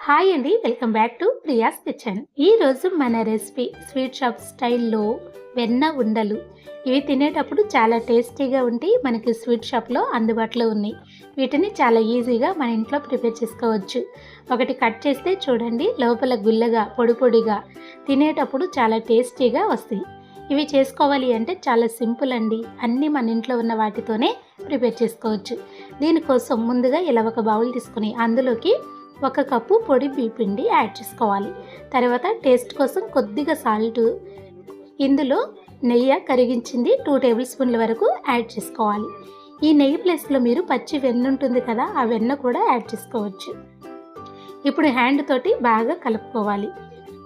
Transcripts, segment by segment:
Hi అండి, welcome back to Priya's kitchen. ఈరోజు మన రెసిపీ స్వీట్ షాప్ స్టైల్లో వెన్న ఉండలు. ఇవి తినేటప్పుడు చాలా టేస్టీగా ఉండి మనకి స్వీట్ షాప్లో అందుబాటులో ఉన్నాయి. వీటిని చాలా ఈజీగా మన ఇంట్లో ప్రిపేర్ చేసుకోవచ్చు. ఒకటి కట్ చేస్తే చూడండి, లోపల గుల్లగా పొడి పొడిగా తినేటప్పుడు చాలా టేస్టీగా వస్తాయి. ఇవి చేసుకోవాలి అంటే చాలా సింపుల్ అండి. అన్నీ మన ఇంట్లో ఉన్న వాటితోనే ప్రిపేర్ చేసుకోవచ్చు. దీనికోసం ముందుగా ఇలా ఒక బౌల్ తీసుకుని అందులోకి 1 కప్పు పొడి బియ్యపిండి యాడ్ చేసుకోవాలి. తర్వాత టేస్ట్ కోసం కొద్దిగా సాల్ట్, ఇందులో నెయ్యి కరిగించింది 2 టేబుల్ స్పూన్ల వరకు యాడ్ చేసుకోవాలి. ఈ నెయ్యి ప్లేస్లో మీరు పచ్చి వెన్న ఉంటుంది కదా, ఆ వెన్న కూడా యాడ్ చేసుకోవచ్చు. ఇప్పుడు హ్యాండ్ తోటి బాగా కలుపుకోవాలి.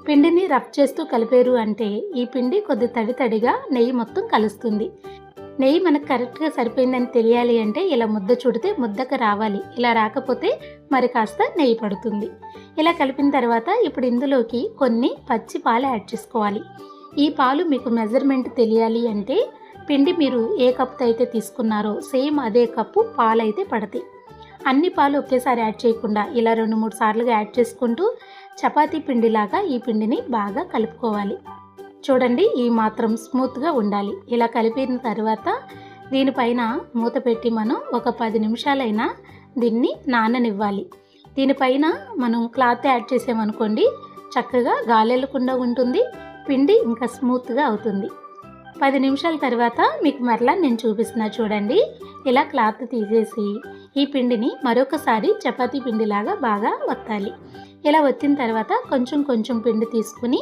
పిండిని రబ్ చేస్తూ కలిపారు అంటే ఈ పిండి కొద్ది తడి తడిగా నెయ్యి మొత్తం కలుస్తుంది. నెయ్యి మనకు కరెక్ట్గా సరిపోయిందని తెలియాలి అంటే ఇలా ముద్ద చుడితే ముద్దకు రావాలి. ఇలా రాకపోతే మరి కాస్త నెయ్యి పడుతుంది. ఇలా కలిపిన తర్వాత ఇప్పుడు ఇందులోకి కొన్ని పచ్చి పాలు యాడ్ చేసుకోవాలి. ఈ పాలు మీకు మెజర్మెంట్ తెలియాలి అంటే పిండి మీరు ఏ కప్తో అయితే తీసుకున్నారో సేమ్ అదే కప్పు పాలు అయితే పడతాయి. అన్ని పాలు ఒకేసారి యాడ్ చేయకుండా ఇలా 2-3 సార్లుగా యాడ్ చేసుకుంటూ చపాతీ పిండిలాగా ఈ పిండిని బాగా కలుపుకోవాలి. చూడండి, ఈ మాత్రం స్మూత్గా ఉండాలి. ఇలా కలిపిన తర్వాత దీనిపైన మూత పెట్టి మనం ఒక 10 నిమిషాలైనా దీన్ని నాననివ్వాలి. దీనిపైన మనం క్లాత్ యాడ్ చేసామనుకోండి, చక్కగా గాలెళ్ళకుండా ఉంటుంది, పిండి ఇంకా స్మూత్గా అవుతుంది. 10 నిమిషాల తర్వాత మీకు మరలా నేను చూపిస్తున్నా చూడండి. ఇలా క్లాత్ తీసేసి ఈ పిండిని మరొకసారి చపాతీ పిండిలాగా బాగా వత్తాలి. ఇలా వచ్చిన తర్వాత కొంచెం కొంచెం పిండి తీసుకుని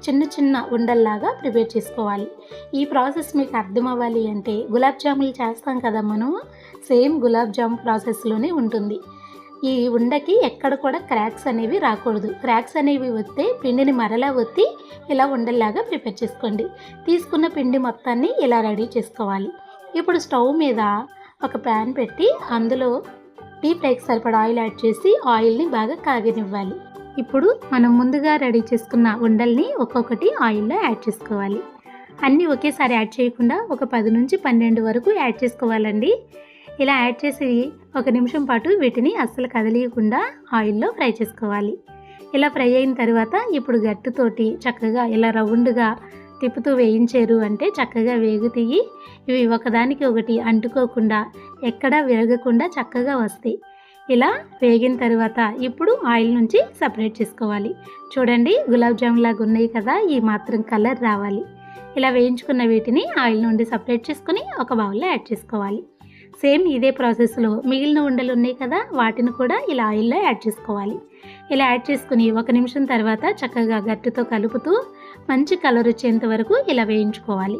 చిన్న చిన్న ఉండల్లాగా ప్రిపేర్ చేసుకోవాలి. ఈ ప్రాసెస్ మీకు అర్థం అవ్వాలి అంటే గులాబ్ జాములు చేస్తాం కదా మనం, సేమ్ గులాబ్ జామ్ ప్రాసెస్లోనే ఉంటుంది. ఈ ఉండకి ఎక్కడ కూడా క్రాక్స్ అనేవి రాకూడదు. క్రాక్స్ అనేవి వస్తే పిండిని మరలా ఒత్తి ఇలా ఉండల్లాగా ప్రిపేర్ చేసుకోండి. తీసుకున్న పిండి మొత్తాన్ని ఇలా రెడీ చేసుకోవాలి. ఇప్పుడు స్టవ్ మీద ఒక ప్యాన్ పెట్టి అందులో డీప్ ఫ్రైకి సరిపడా ఆయిల్ యాడ్ చేసి ఆయిల్ని బాగా కాగనివ్వాలి. ఇప్పుడు మనం ముందుగా రెడీ చేసుకున్న ఉండల్ని ఒక్కొక్కటి ఆయిల్లో యాడ్ చేసుకోవాలి. అన్నీ ఒకేసారి యాడ్ చేయకుండా ఒక 10 నుంచి 12 వరకు యాడ్ చేసుకోవాలండి. ఇలా యాడ్ చేసి 1 నిమిషం పాటు వీటిని అస్సలు కదలియకుండా ఆయిల్లో ఫ్రై చేసుకోవాలి. ఇలా ఫ్రై అయిన తర్వాత ఇప్పుడు గట్టుతోటి చక్కగా ఇలా రౌండ్గా తిప్పుతూ వేయించారు అంటే చక్కగా వేగుతాయి. ఇవి ఒకదానికి ఒకటి అంటుకోకుండా ఎక్కడా విరగకుండా చక్కగా వస్తాయి. ఇలా వేగిన తర్వాత ఇప్పుడు ఆయిల్ నుంచి సపరేట్ చేసుకోవాలి. చూడండి, గులాబ్ జామ్ లాగా ఉన్నాయి కదా, ఈ మాత్రం కలర్ రావాలి. ఇలా వేయించుకున్న వీటిని ఆయిల్ నుండి సపరేట్ చేసుకుని ఒక బౌల్లో యాడ్ చేసుకోవాలి. సేమ్ ఇదే ప్రాసెస్లో మిగిలిన ఉండలు ఉన్నాయి కదా, వాటిని కూడా ఇలా ఆయిల్లో యాడ్ చేసుకోవాలి. ఇలా యాడ్ చేసుకుని 1 నిమిషం తర్వాత చక్కగా గట్టుతో కలుపుతూ మంచి కలర్ వచ్చేంత వరకు ఇలా వేయించుకోవాలి.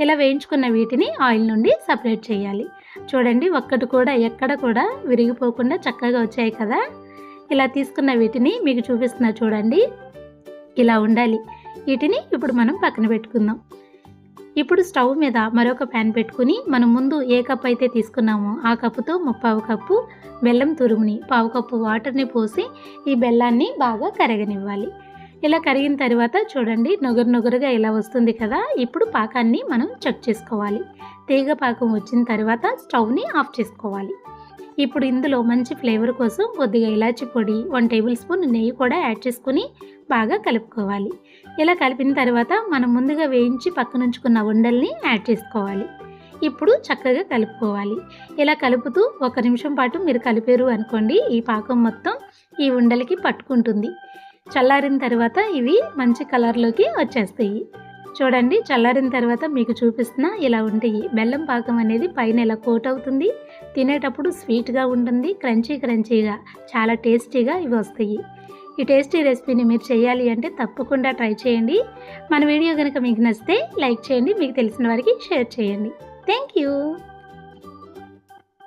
ఇలా వేయించుకున్న వీటిని ఆయిల్ నుండి సపరేట్ చేయాలి. చూడండి, ఒక్కటి కూడా ఎక్కడ కూడా విరిగిపోకుండా చక్కగా వచ్చాయి కదా. ఇలా తీసుకున్న వీటిని మీకు చూపిస్తున్నా చూడండి, ఇలా ఉండాలి. వీటిని ఇప్పుడు మనం పక్కన పెట్టుకుందాం. ఇప్పుడు స్టవ్ మీద మరొక ప్యాన్ పెట్టుకుని మనం ముందు ఏ కప్ అయితే తీసుకున్నామో ఆ కప్పుతో 1/4 కప్పు బెల్లం తురుముని 1/4 కప్పు వాటర్ని పోసి ఈ బెల్లాన్ని బాగా కరగనివ్వాలి. ఇలా కరిగిన తర్వాత చూడండి, నొగరుగా ఇలా వస్తుంది కదా. ఇప్పుడు పాకాన్ని మనం చెక్ చేసుకోవాలి. తీగ పాకం వచ్చిన తర్వాత స్టవ్ని ఆఫ్ చేసుకోవాలి. ఇప్పుడు ఇందులో మంచి ఫ్లేవర్ కోసం కొద్దిగా ఇలాచి పొడి, 1 టేబుల్ స్పూన్ నెయ్యి కూడా యాడ్ చేసుకుని బాగా కలుపుకోవాలి. ఇలా కలిపిన తర్వాత మనం ముందుగా వేయించి పక్కనుంచుకున్న ఉండల్ని యాడ్ చేసుకోవాలి. ఇప్పుడు చక్కగా కలుపుకోవాలి. ఇలా కలుపుతూ 1 నిమిషం పాటు మీరు కలిపారు అనుకోండి, ఈ పాకం మొత్తం ఈ ఉండలకి పట్టుకుంటుంది. చల్లారిన తర్వాత ఇవి మంచి కలర్లోకి వచ్చేస్తాయి. చూడండి, చల్లారిన తర్వాత మీకు చూపిస్తున్నా ఇలా ఉంటాయి. బెల్లం పాకం అనేది పైన ఇలా కోట్ అవుతుంది. తినేటప్పుడు స్వీట్గా ఉంటుంది, క్రంచీగా చాలా టేస్టీగా ఇవి వస్తాయి. ఈ టేస్టీ రెసిపీని మీరు చేయాలి అంటే తప్పకుండా ట్రై చేయండి. మన వీడియో కనుక మీకు నచ్చితే లైక్ చేయండి, మీకు తెలిసిన వారికి షేర్ చేయండి. Thank you.